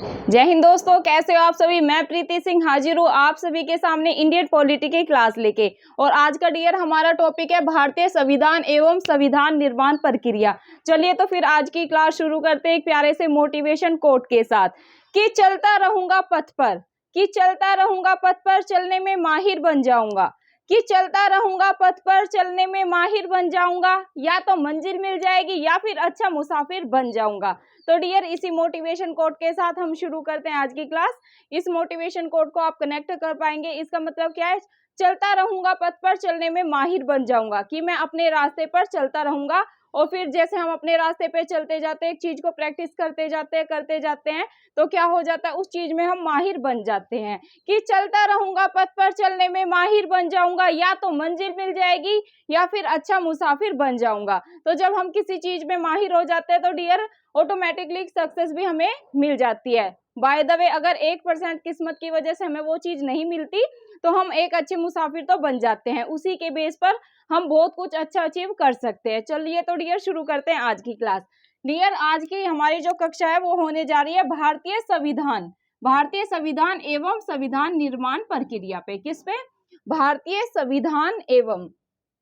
जय हिंद दोस्तों, कैसे हो आप सभी। मैं प्रीति सिंह हाजिर हूँ आप सभी के सामने इंडियन पॉलिटी की क्लास लेके। और आज का डियर हमारा टॉपिक है भारतीय संविधान एवं संविधान निर्माण प्रक्रिया। चलिए तो फिर आज की क्लास शुरू करते हैं एक प्यारे से मोटिवेशन कोट के साथ कि चलता रहूंगा पथ पर, कि चलता रहूंगा पथ पर, चलने में माहिर बन जाऊंगा, कि चलता रहूंगा पथ पर, चलने में माहिर बन जाऊंगा, या तो मंजिल मिल जाएगी या फिर अच्छा मुसाफिर बन जाऊंगा। तो डियर इसी मोटिवेशन कोट के साथ हम शुरू करते हैं आज की क्लास। इस मोटिवेशन कोट को आप कनेक्ट कर पाएंगे। इसका मतलब क्या है? चलता रहूंगा पथ पर, चलने में माहिर बन जाऊंगा, कि मैं अपने रास्ते पर चलता रहूंगा और फिर जैसे हम अपने रास्ते पे चलते जाते हैं, एक चीज को प्रैक्टिस करते जाते हैं तो क्या हो जाता है, उस चीज में हम माहिर बन जाते हैं। कि चलता रहूंगा पथ पर, चलने में माहिर बन जाऊंगा, या तो मंजिल मिल जाएगी या फिर अच्छा मुसाफिर बन जाऊंगा। तो जब हम किसी चीज में माहिर हो जाते हैं तो डियर ऑटोमेटिकली सक्सेस भी हमें मिल जाती है। बाय द वे, अगर 1% किस्मत की वजह से हमें वो चीज नहीं मिलती तो हम एक अच्छे मुसाफिर तो बन जाते हैं। उसी के बेस पर हम बहुत कुछ अच्छा अचीव कर सकते हैं। चलिए तो डियर शुरू करते हैं आज की क्लास। डियर आज की हमारी जो कक्षा है वो होने जा रही है भारतीय संविधान, भारतीय संविधान एवं संविधान निर्माण प्रक्रिया पे। किस पे? भारतीय संविधान एवं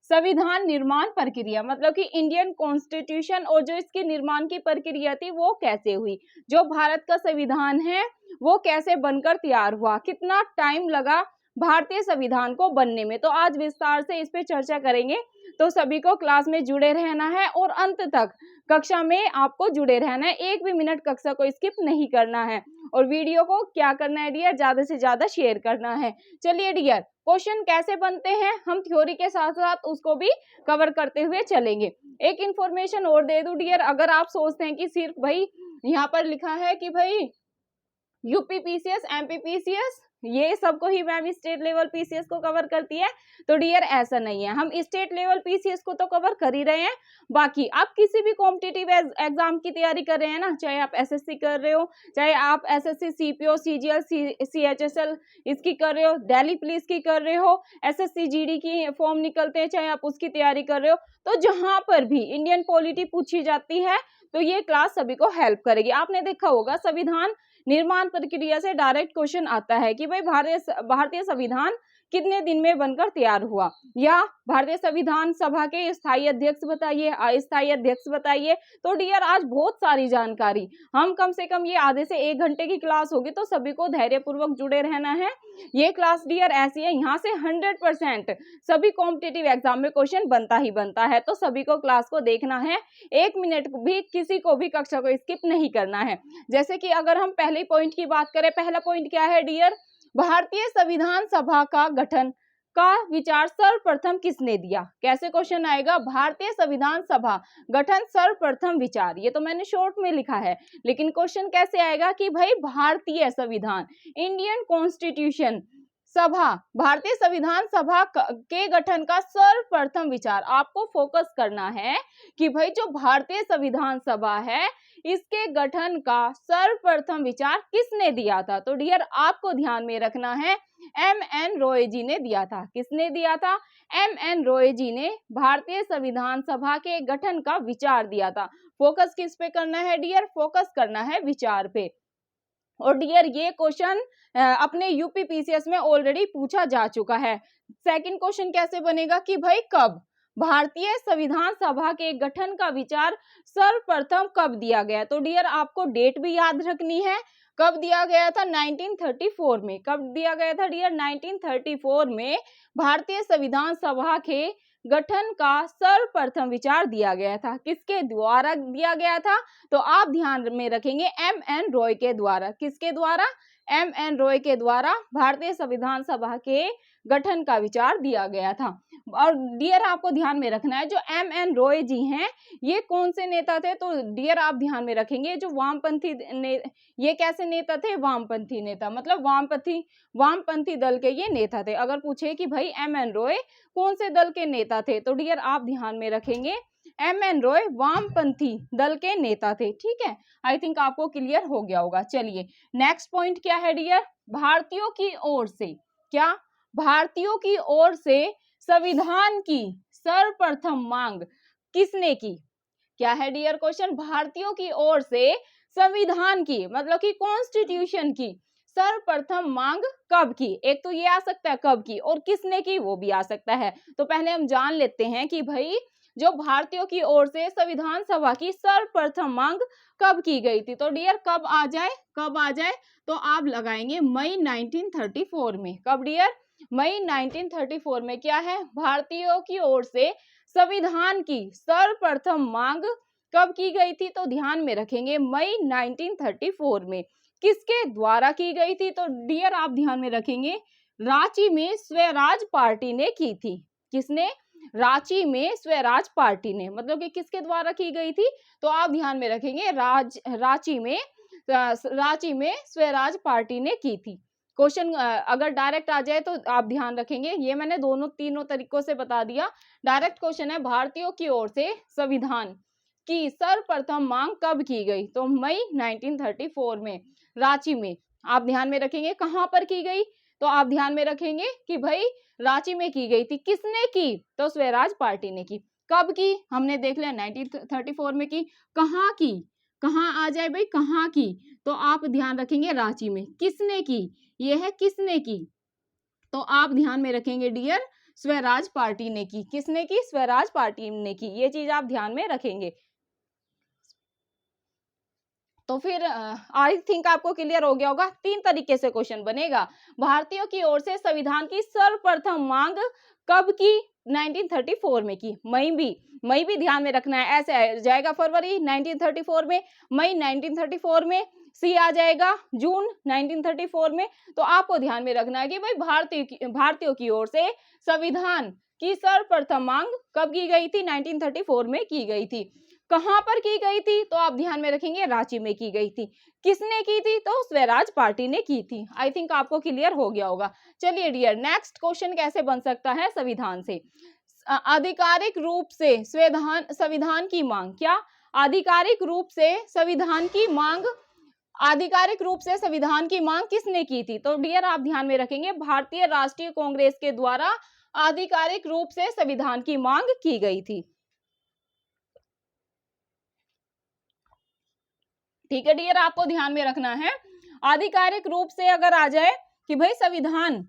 संविधान निर्माण प्रक्रिया, मतलब कि इंडियन कॉन्स्टिट्यूशन और जो इसके निर्माण की प्रक्रिया थी वो कैसे हुई, जो भारत का संविधान है वो कैसे बनकर तैयार हुआ, कितना टाइम लगा भारतीय संविधान को बनने में। तो आज विस्तार से इस पे चर्चा करेंगे। तो सभी को क्लास में जुड़े रहना है और अंत तक कक्षा में आपको जुड़े रहना है। एक भी मिनट कक्षा को स्किप नहीं करना है और वीडियो को क्या करना है डियर, ज्यादा से ज्यादा शेयर करना है। चलिए डियर, क्वेश्चन कैसे बनते हैं हम थ्योरी के साथ साथ उसको भी कवर करते हुए चलेंगे। एक इंफॉर्मेशन और दे दूं डियर, अगर आप सोचते हैं कि सिर्फ भाई यहाँ पर लिखा है कि भाई यूपी पीसीएस, एमपी पीसीएस, ये सबको ही मैम स्टेट लेवल पीसीएस को कवर करती है, तो डियर ऐसा नहीं है। हम स्टेट लेवल पीसीएस को तो कवर कर ही रहे हैं। बाकी आप किसी भी कॉम्पिटिटिव एग्जाम की तैयारी कर रहे हैं ना, चाहे आप एसएससी कर रहे हो, चाहे आप एसएससी सीपीओ सीजीएल सीएचएसएल इसकी कर रहे हो, दिल्ली पुलिस की कर रहे हो, एसएससी जीडी की फॉर्म निकलते हैं, चाहे आप उसकी तैयारी कर रहे हो, तो जहां पर भी इंडियन पॉलिटी पूछी जाती है तो ये क्लास सभी को हेल्प करेगी। आपने देखा होगा संविधान निर्माण प्रक्रिया से डायरेक्ट क्वेश्चन आता है कि भाई भारतीय संविधान कितने दिन में बनकर तैयार हुआ, या भारतीय संविधान सभा के स्थायी अध्यक्ष बताइए, अस्थायी अध्यक्ष बताइए। तो डियर आज बहुत सारी जानकारी, हम कम से कम ये आधे से 1 घंटे की क्लास होगी, तो सभी को धैर्यपूर्वक जुड़े रहना है। ये क्लास डियर ऐसी है, यहाँ से 100% सभी कॉम्पिटिटिव एग्जाम में क्वेश्चन बनता ही बनता है। तो सभी को क्लास को देखना है, 1 मिनट भी किसी को भी कक्षा को स्किप नहीं करना है। जैसे कि अगर हम पहले पॉइंट की बात करें, पहला पॉइंट क्या है डियर, भारतीय संविधान सभा का गठन का विचार सर्वप्रथम किसने दिया। कैसे क्वेश्चन आएगा, भारतीय संविधान सभा गठन सर्वप्रथम विचार, ये तो मैंने शॉर्ट में लिखा है, लेकिन क्वेश्चन कैसे आएगा कि भाई भारतीय संविधान, इंडियन कॉन्स्टिट्यूशन सभा, भारतीय संविधान सभा के गठन का सर्वप्रथम विचार। आपको फोकस करना है कि भाई जो भारतीय संविधान सभा है इसके गठन का सर्वप्रथम विचार किसने दिया था। तो डियर आपको ध्यान में रखना है, एम.एन. रॉय जी ने दिया था। किसने दिया था? एम.एन. रॉय जी ने भारतीय संविधान सभा के गठन का विचार दिया था। फोकस किस पे करना है डियर? फोकस करना है विचार पे। और डियर ये क्वेश्चन अपने यूपी पीसीएस में ऑलरेडी पूछा जा चुका है। सेकंड क्वेश्चन कैसे बनेगा कि भाई कब भारतीय संविधान सभा के गठन का विचार सर्वप्रथम कब दिया गया। तो डियर आपको डेट भी याद रखनी है, कब दिया गया था? 1934 में। कब दिया गया था डियर? 1934 में भारतीय संविधान सभा के गठन का सर्वप्रथम विचार दिया गया था। किसके द्वारा दिया गया था? तो आप ध्यान में रखेंगे एम.एन. रॉय के द्वारा। किसके द्वारा? एम.एन. रॉय के द्वारा भारतीय संविधान सभा के गठन का विचार दिया गया था। और डियर आपको ध्यान में रखना है, जो एम.एन. रॉय जी हैं ये कौन से नेता थे? तो डियर आप ध्यान में रखेंगे जो वामपंथी ये कैसे नेता थे? वामपंथी नेता, मतलब वामपंथी दल के ये नेता थे। अगर पूछे कि भाई एम.एन. रॉय कौन से दल के नेता थे, तो डियर आप ध्यान में रखेंगे एम.एन. रॉय वामपंथी दल के नेता थे। ठीक है, आई थिंक आपको क्लियर हो गया होगा। चलिए नेक्स्ट पॉइंट क्या है डियर, भारतीयों की ओर से, क्या भारतीयों की ओर से संविधान की सर्वप्रथम मांग किसने की? क्या है डियर क्वेश्चन, भारतीयों की ओर से संविधान की मतलब कि कॉन्स्टिट्यूशन की सर्वप्रथम मांग कब की? एक तो ये आ सकता है कब की, और किसने की वो भी आ सकता है। तो पहले हम जान लेते हैं कि भाई जो भारतीयों की ओर से संविधान सभा की सर्वप्रथम मांग कब की गई थी। तो डियर कब आ जाए तो आप लगाएंगे मई 1934 में। कब डियर? मई 1934 में क्या है, भारतीयों की ओर से संविधान की सर्वप्रथम मांग कब की गई थी? तो ध्यान में रखेंगे मई 1934 में। किसके द्वारा की गई थी? तो डियर आप ध्यान में रखेंगे रांची में स्वराज पार्टी ने की थी। किसने? रांची में स्वराज पार्टी ने, मतलब कि किसके द्वारा की गई थी? तो आप ध्यान में रखेंगे रांची में स्वराज पार्टी ने की थी। क्वेश्चन अगर डायरेक्ट आ जाए तो आप ध्यान रखेंगे, ये मैंने तीनों तरीकों से बता दिया। डायरेक्ट क्वेश्चन है भारतीयों की ओर से संविधान की सर्वप्रथम मांग कब की गई? तो मई 1934 में रांची में। आप ध्यान में रखेंगे कहां पर की गई? तो आप ध्यान में रखेंगे कि भाई रांची में की गई थी। किसने की? तो स्वराज पार्टी ने की। कब की? हमने देख लिया 1934 में की। कहां की? कहां आ जाए भाई, कहां की? तो आप ध्यान रखेंगे रांची में। किसने की? ये है किसने की, तो आप ध्यान में रखेंगे डियर स्वराज पार्टी ने की। किसने की? स्वराज पार्टी ने की। ये चीज आप ध्यान में रखेंगे। तो फिर आई थिंक आपको क्लियर हो गया होगा। 3 तरीके से क्वेश्चन बनेगा। भारतीयों की ओर से संविधान की सर्वप्रथम मांग कब की? 1934 में की। मई भी ध्यान में रखना है। ऐसे आ जाएगा फरवरी 1934 में, मई 1934 में, सी आ जाएगा जून 1934 में। तो आपको ध्यान में रखना है कि भाई भारतीयों की ओर से संविधान की सर्वप्रथम मांग कब की गई थी? 1934 में की गई थी। कहां पर की गई थी? तो आप ध्यान में रखेंगे रांची में की गई थी। किसने की थी? तो स्वराज पार्टी ने की थी। आई थिंक आपको क्लियर हो गया होगा। चलिए डियर नेक्स्ट क्वेश्चन कैसे बन सकता है संविधान से? आधिकारिक रूप से संविधान की मांग, क्या आधिकारिक रूप से संविधान की मांग, आधिकारिक रूप से संविधान की मांग किसने की थी? तो डियर आप ध्यान में रखेंगे भारतीय राष्ट्रीय कांग्रेस के द्वारा आधिकारिक रूप से संविधान की मांग की गई थी। ठीक है डियर, आपको ध्यान में रखना है आधिकारिक रूप से अगर आ जाए कि भाई संविधान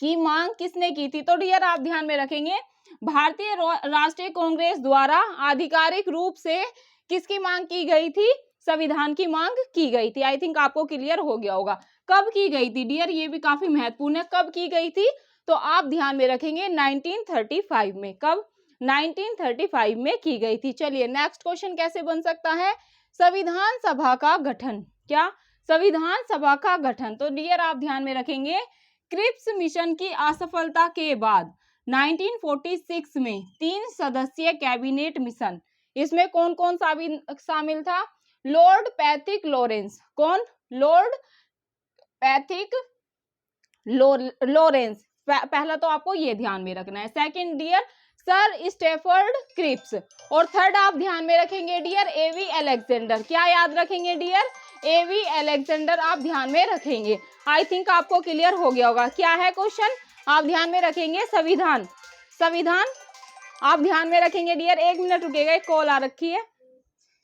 की मांग किसने की थी, तो डियर आप ध्यान में रखेंगे भारतीय राष्ट्रीय कांग्रेस द्वारा आधिकारिक रूप से किसकी मांग की गई थी? संविधान की मांग की गई थी। आई थिंक आपको क्लियर हो गया होगा। कब की गई थी डियर? ये भी काफी महत्वपूर्ण है। कब की गई थी? तो आप ध्यान में रखेंगे 1935 में। कब? 1935 में की गई थी। चलिए नेक्स्ट क्वेश्चन कैसे बन सकता है? संविधान सभा का गठन, क्या संविधान सभा का गठन? तो डियर आप ध्यान में रखेंगे क्रिप्स मिशन की असफलता के बाद 1946 में 3 सदस्यीय कैबिनेट मिशन, इसमें कौन कौन शामिल था? Lord Pethick Lawrence. कौन? Lord Pethick Lawrence. पहला तो आपको ये ध्यान में रखना है। Second dear sir Stafford Cripps, और थर्ड आप ध्यान में रखेंगे डियर एवी अलेक्जेंडर। क्या याद रखेंगे डियर? एवी अलेक्जेंडर आप ध्यान में रखेंगे। आई थिंक आपको क्लियर हो गया होगा। क्या है क्वेश्चन? आप ध्यान में रखेंगे संविधान आप ध्यान में रखेंगे डियर। 1 मिनट रुकेगा, एक कॉल आ रखी है।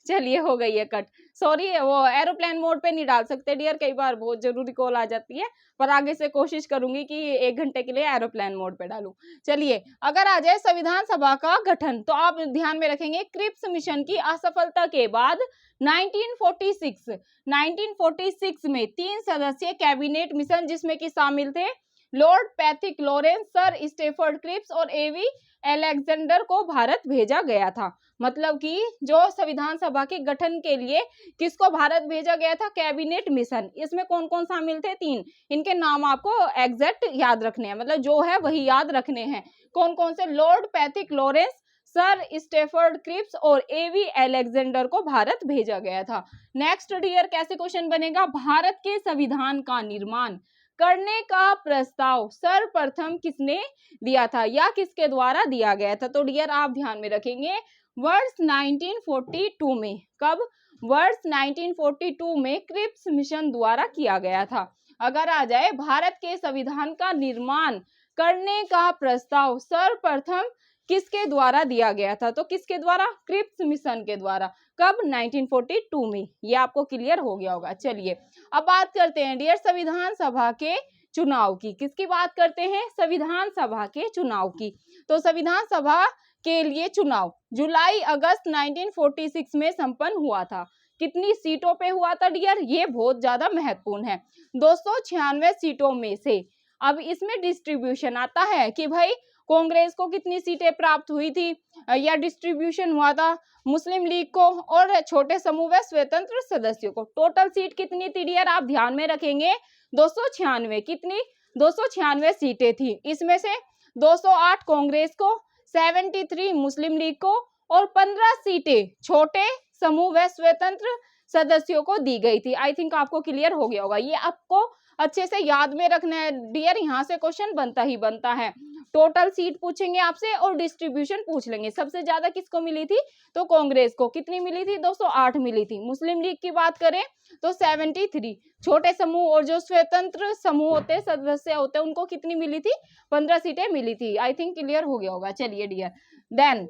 चलिए हो गई है कट, सॉरी वो एरोप्लेन मोड पे नहीं डाल सकते डियर, कई बार बहुत जरूरी कॉल आ जाती है, पर आगे से कोशिश करूंगी कि 1 घंटे के लिए एरोप्लेन मोड पे डालूं। चलिए अगर आ जाए संविधान सभा का गठन, तो आप ध्यान में रखेंगे क्रिप्स मिशन की असफलता के बाद 1946 में 3 सदस्यीय कैबिनेट मिशन, जिसमें कि शामिल थे Lord Pethick Lawrence, Sir Stafford Cripps और एवी अलेक्जेंडर को भारत भेजा गया था। मतलब कि जो संविधान सभा के गठन के लिए किसको भारत भेजा गया था? Cabinet mission. इसमें कौन कौन शामिल थे? 3। इनके नाम आपको एग्जैक्ट याद रखने हैं, मतलब जो है वही याद रखने हैं। कौन कौन से? Lord Pethick Lawrence, Sir Stafford Cripps और एवी अलेक्जेंडर को भारत भेजा गया था। नेक्स्ट डियर कैसे क्वेश्चन बनेगा? भारत के संविधान का निर्माण करने का प्रस्ताव सर्वप्रथम किसने दिया था, या किसके द्वारा दिया गया था? तो डियर आप ध्यान में रखेंगे वर्ष 1942 में। कब? वर्ष 1942 में क्रिप्स मिशन द्वारा किया गया था। अगर आ जाए भारत के संविधान का निर्माण करने का प्रस्ताव सर्वप्रथम किसके द्वारा दिया गया था? तो किसके द्वारा? क्रिप्स मिशन के द्वारा। कब? 1942 में। ये आपको क्लियर हो गया होगा। चलिए अब बात करते हैं डियर संविधान सभा के चुनाव की। किसकी बात करते हैं? संविधान सभा के चुनाव की। तो संविधान सभा के लिए चुनाव जुलाई अगस्त 1946 में संपन्न हुआ था। कितनी सीटों पे हुआ था डियर? ये बहुत ज्यादा महत्वपूर्ण है। 296 सीटों में से। अब इसमें डिस्ट्रीब्यूशन आता है कि भाई कांग्रेस को कितनी सीटें प्राप्त हुई थी या डिस्ट्रीब्यूशन हुआ था मुस्लिम लीग को और छोटे समूह व स्वतंत्र सदस्यों को। टोटल सीट कितनी थी डियर? आप ध्यान में रखेंगे 296। कितनी? 296 सीटें थी। इसमें से 208 कांग्रेस को, 73 मुस्लिम लीग को और 15 सीटें छोटे समूह व स्वतंत्र सदस्यों को दी गई थी। आई थिंक आपको क्लियर हो गया होगा। ये आपको अच्छे से याद में रखना है डियर, यहाँ से क्वेश्चन बनता ही बनता है। टोटल सीट पूछेंगे आपसे और डिस्ट्रीब्यूशन पूछ लेंगे। सबसे ज्यादा किसको मिली थी? तो कांग्रेस को। कितनी मिली थी? 208 मिली थी। मुस्लिम लीग की बात करें तो 73। छोटे समूह और जो स्वतंत्र समूह होते हैं, सदस्य होते हैं, उनको कितनी मिली थी? 15 सीटें मिली थी। आई थिंक क्लियर हो गया होगा। चलिए डियर, देन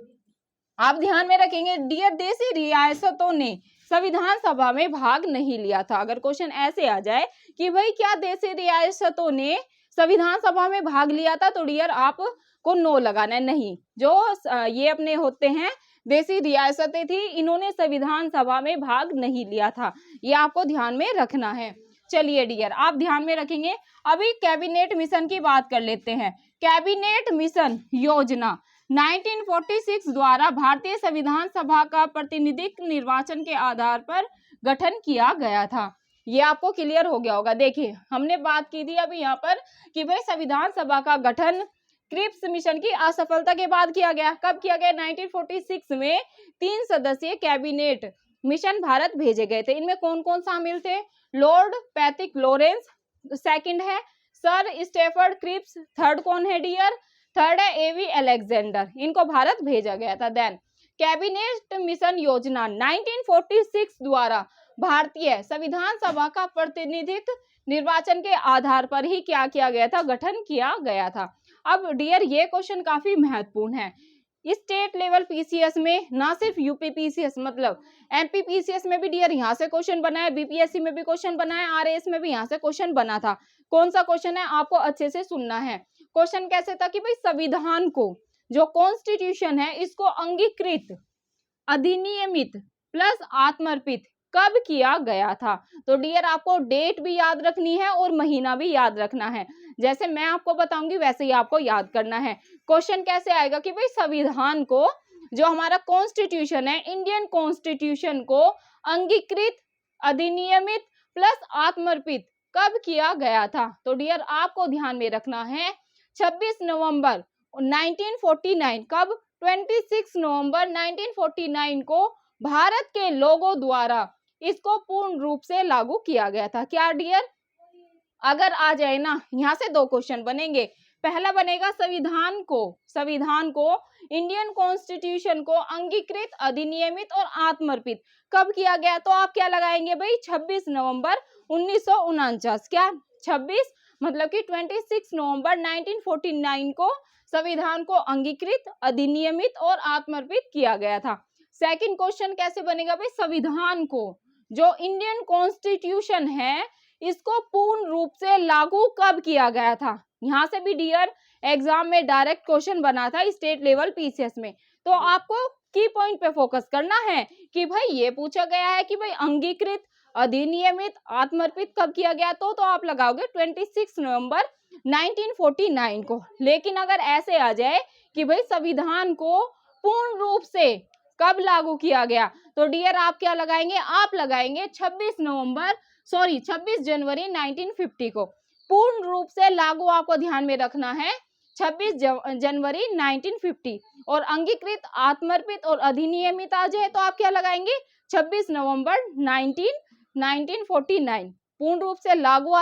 आप ध्यान में रखेंगे डियर देशी रियासतों ने संविधान सभा में भाग नहीं लिया था। अगर क्वेश्चन ऐसे आ जाए कि भाई क्या देशी रियासतों ने संविधान सभा में भाग लिया था, तो डियर आपको नो लगाना है। नहीं, जो ये अपने होते हैं देशी रियासतें थी, इन्होंने संविधान सभा में भाग नहीं लिया था। ये आपको ध्यान में रखना है। चलिए डियर, आप ध्यान में रखेंगे। अभी कैबिनेट मिशन की बात कर लेते हैं। कैबिनेट मिशन योजना 1946 द्वारा भारतीय संविधान सभा का प्रतिनिधित्व निर्वाचन के आधार पर गठन किया गया था। ये आपको क्लियर हो गया होगा। देखिए हमने बात की थी अभी यहाँ पर कि भाई संविधान सभा का गठन क्रिप्स मिशन की असफलता के बाद किया गया। कब किया गया? 1946 में 3 सदस्यीय कैबिनेट मिशन भारत भेजे गए थे। इनमें कौन कौन शामिल थे? लॉर्ड पैट्रिक लॉरेंस, सेकंड है सर स्टेफर्ड क्रिप्स, थर्ड कौन है डियर? थर्ड है एवी अलेक्जेंडर। इनको भारत भेजा गया था। देन कैबिनेट मिशन योजना 1946 द्वारा भारतीय संविधान सभा का प्रतिनिधित्व निर्वाचन के आधार पर ही क्या किया गया था? गठन किया गया था। अब डियर ये क्वेश्चन काफी महत्वपूर्ण है। स्टेट लेवल पीसीएस में, ना सिर्फ यूपी पीसीएस, मतलब एमपी पीसीएस में भी डियर यहाँ से क्वेश्चन बना है, बीपीएससी में भी क्वेश्चन बना है, आरएएस में भी यहाँ से क्वेश्चन बना था। कौन सा क्वेश्चन है आपको अच्छे से सुनना है। क्वेश्चन कैसे था कि भाई संविधान को, जो कॉन्स्टिट्यूशन है, इसको अंगीकृत, अधिनियमित प्लस आत्मर्पित कब किया गया था? तो डियर आपको डेट भी याद रखनी है और महीना भी याद रखना है। जैसे मैं आपको बताऊंगी वैसे ही आपको याद करना है। क्वेश्चन कैसे आएगा कि भाई संविधान को, जो हमारा कॉन्स्टिट्यूशन है, इंडियन कॉन्स्टिट्यूशन को अंगीकृत, अधिनियमित प्लस आत्मर्पित कब किया गया था? तो डियर आपको ध्यान में रखना है 26 नवंबर 1949। कब? 26 नवंबर 1949 को भारत के लोगों द्वारा इसको पूर्ण रूप से लागू किया गया था। क्या डियर? अगर आ जाए ना, यहाँ से 2 क्वेश्चन बनेंगे। पहला बनेगा संविधान को इंडियन कॉन्स्टिट्यूशन को अंगीकृत, अधिनियमित और आत्मर्पित कब किया गया? तो आप क्या लगाएंगे भाई? 26 नवंबर 1949। क्या 26 मतलब कि 26 नवंबर 1949 को संविधान को अंगीकृत, अधिनियमित और आत्मर्पित किया गया था। सेकंड क्वेश्चन कैसे बनेगा भाई? संविधान को, जो इंडियन कॉन्स्टिट्यूशन है, इसको पूर्ण रूप से लागू कब किया गया था? यहाँ से भी डियर एग्जाम में डायरेक्ट क्वेश्चन बना था स्टेट लेवल पीसीएस में। तो आपको की पॉइंट पे फोकस करना है कि भाई ये पूछा गया है कि भाई अंगीकृत, अधिनियमित, आत्मर्पित कब किया गया? तो आप लगाओगे 26 नवंबर 1949 को। लेकिन अगर ऐसे आ जाए कि भाई संविधान को पूर्ण रूप से कब लागू किया गया, तो डियर आप क्या लगाएंगे? आप लगाएंगे 26 जनवरी 1950 को। पूर्ण रूप से लागू आपको ध्यान में रखना है 26 जनवरी 1950। और अंगीकृत, आत्मर्पित और अधिनियमित आ जाए तो आप क्या लगाएंगे? 26 नवंबर 1949। पूर्ण रूप से लागू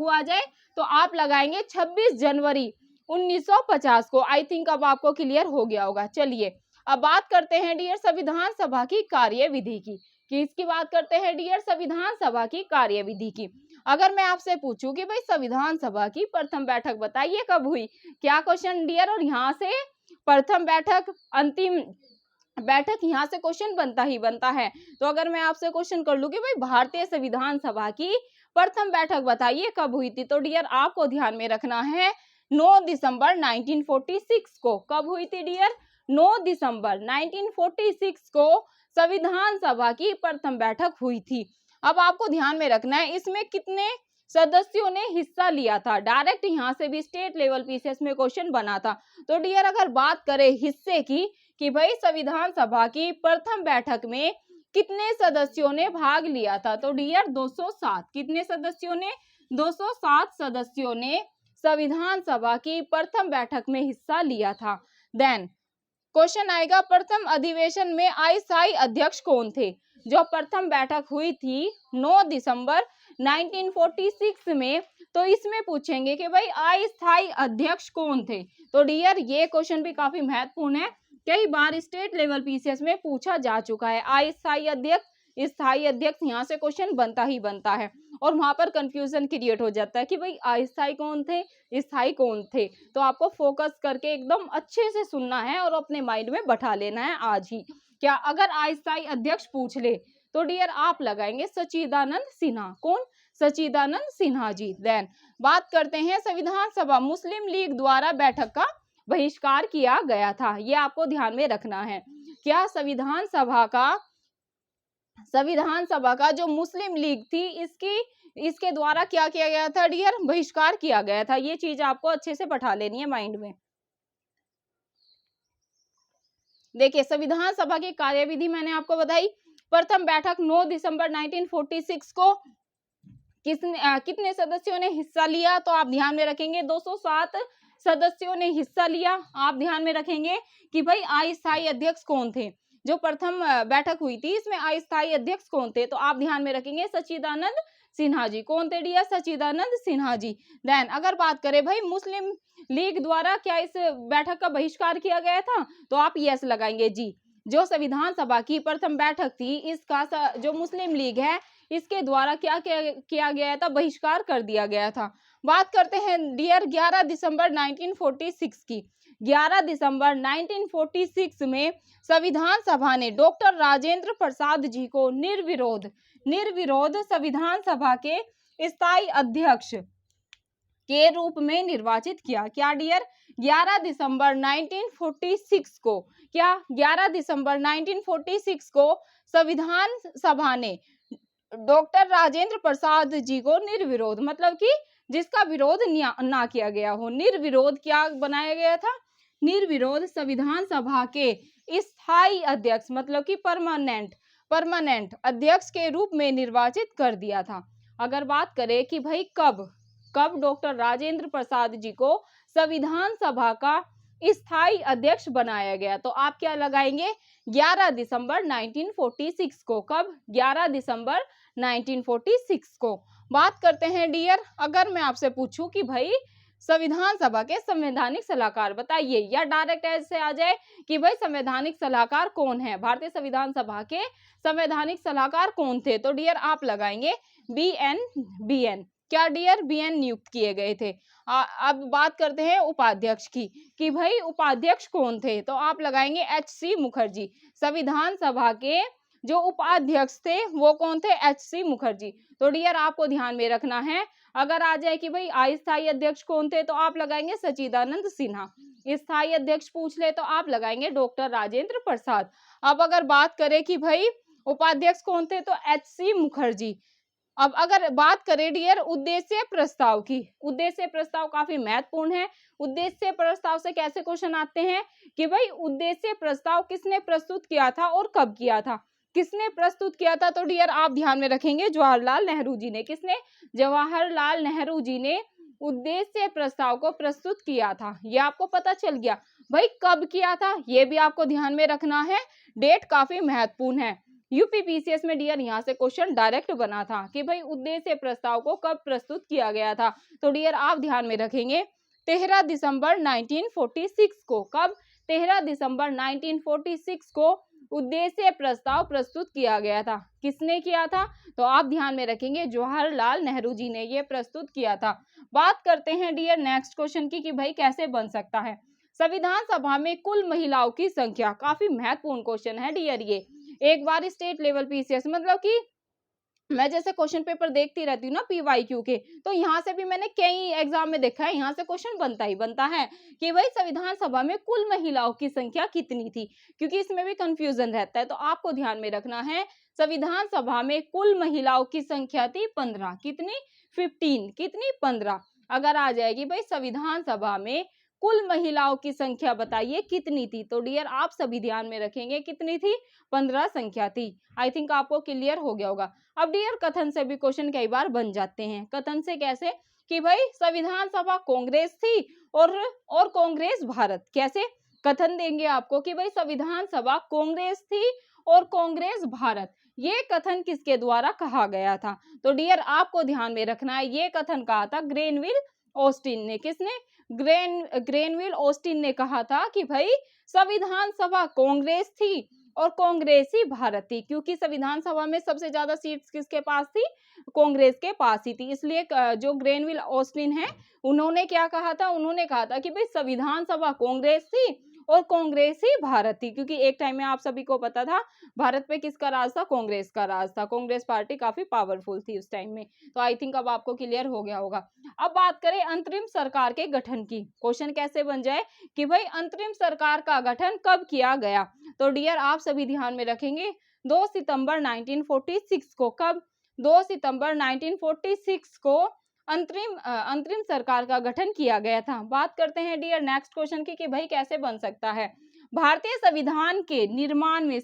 आ जाए तो आप लगाएंगे 26 जनवरी 1950 को। आई थिंक अब आपको क्लियर हो गया होगा। चलिए अब बात करते हैं डियर संविधान सभा की कार्यविधि की। किसकी बात करते हैं डियर? संविधान सभा की कार्यविधि की। अगर मैं आपसे पूछूं कि भाई संविधान सभा की प्रथम बैठक बताइए कब हुई, क्या क्वेश्चन डियर? और यहाँ से प्रथम बैठक, अंतिम बैठक यहाँ से क्वेश्चन बनता ही बनता है। तो अगर मैं आपसे क्वेश्चन कर लूँ कि भाई भारतीय संविधान सभा की प्रथम बैठक बताइए कब हुई थी, तो डियर आपको ध्यान में रखना है 9 दिसंबर 1946 को। कब हुई थी डियर? 9 दिसंबर 1946 को संविधान सभा की प्रथम बैठक हुई थी। अब आपको ध्यान में रखना है इसमें कितने सदस्यों ने हिस्सा लिया था। डायरेक्ट यहाँ से भी स्टेट लेवल पीसीएस में क्वेश्चन बना था। तो डियर अगर बात करें हिस्से की कि भाई संविधान सभा की प्रथम बैठक में कितने सदस्यों ने भाग लिया था, तो डियर 207। कितने सदस्यों ने? 207 सदस्यों ने संविधान सभा की प्रथम बैठक में हिस्सा लिया था। देन क्वेश्चन आएगा प्रथम अधिवेशन में अस्थायी अध्यक्ष कौन थे? जो प्रथम बैठक हुई थी 9 दिसंबर 1946 में, तो इसमें पूछेंगे कि भाई अस्थायी अध्यक्ष कौन थे। तो डियर ये क्वेश्चन भी काफी महत्वपूर्ण है, कई बार स्टेट लेवल पीसीएस में पूछा जा चुका है। अस्थायी अध्यक्ष, स्थायी अध्यक्ष, यहाँ से क्वेश्चन बनता ही बनता है और वहां पर कंफ्यूजन क्रिएट हो जाता है कि भाई अस्थायी कौन थे, स्थायी कौन थे। तो आपको फोकस करके एकदम अच्छे से सुनना है और अपने माइंड में बैठा लेना है आज ही। क्या अगर अस्थायी अध्यक्ष पूछ ले तो डियर आप लगाएंगे सच्चिदानंद सिन्हा। कौन? सच्चिदानंद सिन्हा जी। देन बात करते हैं संविधान सभा मुस्लिम लीग द्वारा बैठक का बहिष्कार किया गया था, ये आपको ध्यान में रखना है। क्या संविधान सभा का जो मुस्लिम लीग थी इसके द्वारा क्या किया गया था डियर? बहिष्कार किया गया था। ये चीज आपको अच्छे से बैठा लेनी है माइंड में। देखिए संविधान सभा की कार्यविधि मैंने आपको बताई। प्रथम बैठक 9 दिसंबर 1946 को कितने सदस्यों ने हिस्सा लिया, तो आप ध्यान में रखेंगे 207 सदस्यों ने हिस्सा लिया। आप ध्यान में रखेंगे कि भाई अस्थायी अध्यक्ष कौन थे। जो प्रथम बैठक हुई थी इसमें अस्थायी अध्यक्ष कौन थे, तो आप ध्यान में रखेंगे सच्चिदानंद सिन्हा जी। कौन थे डियर? सच्चिदानंद सिन्हा जी। देन अगर बात करें भाई मुस्लिम लीग द्वारा क्या इस बैठक का बहिष्कार किया गया था, तो आप यस लगाएंगे जी। जो संविधान सभा की प्रथम बैठक थी इसका जो मुस्लिम लीग है इसके द्वारा क्या किया गया था? बहिष्कार कर दिया गया था। बात करते हैं डियर 11 दिसंबर 1946 की। 11 दिसंबर 1946 में संविधान सभा ने डॉक्टर राजेंद्र प्रसाद जी को निर्विरोध संविधान सभा के स्थायी अध्यक्ष के रूप में निर्वाचित किया। क्या डियर? 11 दिसंबर 1946 को, क्या 11 दिसंबर 1946 को संविधान सभा ने डॉक्टर राजेंद्र प्रसाद जी को निर्विरोध, मतलब कि जिसका विरोध ना किया गया हो, निर्विरोध क्या बनाया गया था? निर्विरोध संविधान सभा के स्थायी अध्यक्ष, मतलब कि परमानेंट अध्यक्ष के रूप में निर्वाचित कर दिया था। अगर बात करें कि भाई कब डॉक्टर राजेंद्र प्रसाद जी को संविधान सभा का स्थायी अध्यक्ष बनाया गया, तो आप क्या लगाएंगे? 11 दिसंबर 1946 को। कब? 11 दिसंबर 1946 को। बात करते हैं डियर अगर मैं आपसे पूछूं कि भाई संविधान सभा के संवैधानिक सलाहकार बताइए, या डायरेक्ट ऐसे आ जाए कि भाई संवैधानिक सलाहकार कौन है, भारतीय संविधान सभा के संवैधानिक सलाहकार कौन थे, तो डियर आप लगाएंगे बीएन। क्या डियर? बीएन नियुक्त किए गए थे। अब बात करते हैं उपाध्यक्ष की कि भाई उपाध्यक्ष कौन थे, तो आप लगाएंगे एचसी मुखर्जी। संविधान सभा के जो उपाध्यक्ष थे वो कौन थे? एचसी मुखर्जी। तो डियर आपको ध्यान में रखना है, अगर आ जाए कि भाई अस्थायी अध्यक्ष कौन थे, तो आप लगाएंगे सच्चिदानंद सिन्हा। स्थायी अध्यक्ष पूछ ले तो आप लगाएंगे डॉक्टर राजेंद्र प्रसाद। अब अगर बात करें कि भाई उपाध्यक्ष कौन थे, तो एचसी मुखर्जी। अब अगर बात करें डियर उद्देश्य प्रस्ताव की, उद्देश्य प्रस्ताव काफी महत्वपूर्ण है। उद्देश्य प्रस्ताव से कैसे क्वेश्चन आते हैं कि भाई उद्देश्य प्रस्ताव किसने प्रस्तुत किया था और कब किया था? किसने प्रस्तुत किया था, तो डियर आप ध्यान में रखेंगे जवाहरलाल नेहरू जी ने। किसने? जवाहरलाल नेहरू जी ने उद्देश्य प्रस्ताव को प्रस्तुत किया था। ये आपको पता चल गया। भाई कब किया था ये भी आपको ध्यान में रखना है, डेट काफी महत्वपूर्ण है। यूपीपीसीएस में डियर यहाँ से क्वेश्चन डायरेक्ट बना था कि भाई उद्देश्य प्रस्ताव को कब प्रस्तुत किया गया था, तो डियर आप ध्यान में रखेंगे 13 दिसंबर 1946 को। कब? 13 दिसंबर 1946 को उद्देश्य प्रस्ताव प्रस्तुत किया गया था। किसने किया था, तो आप ध्यान में रखेंगे जवाहरलाल नेहरू जी ने ये प्रस्तुत किया था। बात करते हैं डियर नेक्स्ट क्वेश्चन की कि भाई कैसे बन सकता है। संविधान सभा में कुल महिलाओं की संख्या, काफी महत्वपूर्ण क्वेश्चन है डियर ये। एक बार स्टेट लेवल पीसीएस, मतलब कि मैं जैसे क्वेश्चन पेपर देखती रहती हूँ ना पीवाईक्यू के, तो यहाँ से भी मैंने कई एग्जाम में देखा है, यहाँ से क्वेश्चन बनता ही बनता है कि भाई संविधान सभा में कुल महिलाओं की संख्या कितनी थी, क्योंकि इसमें भी कंफ्यूजन रहता है। तो आपको ध्यान में रखना है, संविधान सभा में कुल महिलाओं की संख्या थी 15। कितनी? 15। कितनी? 15। अगर आ जाएगी भाई संविधान सभा में कुल महिलाओं की संख्या बताइए कितनी थी, तो डियर आप सभी ध्यान में रखेंगे कितनी थी? 15 संख्या थी। आई थिंक आपको क्लियर हो गया होगा। अब डियर कथन से भी क्वेश्चन कई बार बन जाते हैं। कथन से कैसे? कि भाई संविधान सभा कांग्रेस थी और कांग्रेस भारत। कैसे कथन देंगे आपको कि भाई संविधान सभा कांग्रेस थी और कांग्रेस भारत, ये कथन किसके द्वारा कहा गया था? तो डियर आपको ध्यान में रखना है, ये कथन कहा था ग्रेनविल ऑस्टिन ने। किसने? ग्रेनविल ऑस्टिन ने कहा था कि भाई संविधान सभा कांग्रेस थी और कांग्रेस ही भारत थी, क्योंकि संविधान सभा में सबसे ज्यादा सीट्स किसके पास थी? कांग्रेस के पास ही थी। इसलिए जो ग्रेनविल ऑस्टिन है, उन्होंने क्या कहा था? उन्होंने कहा था कि भाई संविधान सभा कांग्रेस थी और कांग्रेस ही भारत थी, क्योंकि एक टाइम में आप सभी को पता था भारत पे किसका राज था? कांग्रेस का राज था। कांग्रेस पार्टी काफी पावरफुल थी उस टाइम में। तो आई थिंक अब आपको क्लियर हो गया होगा। अब बात करें अंतरिम सरकार के गठन की। क्वेश्चन कैसे बन जाए कि भाई अंतरिम सरकार का गठन कब किया गया? तो डियर आप सभी ध्यान में रखेंगे 2 सितंबर 1946 को। कब? 2 सितंबर 1946 को अंतरिम सरकार का गठन किया गया था। बात करते हैं डियर नेक्स्ट क्वेश्चन की कि भाई कैसे बन सकता है। भारतीय संविधान के निर्माण में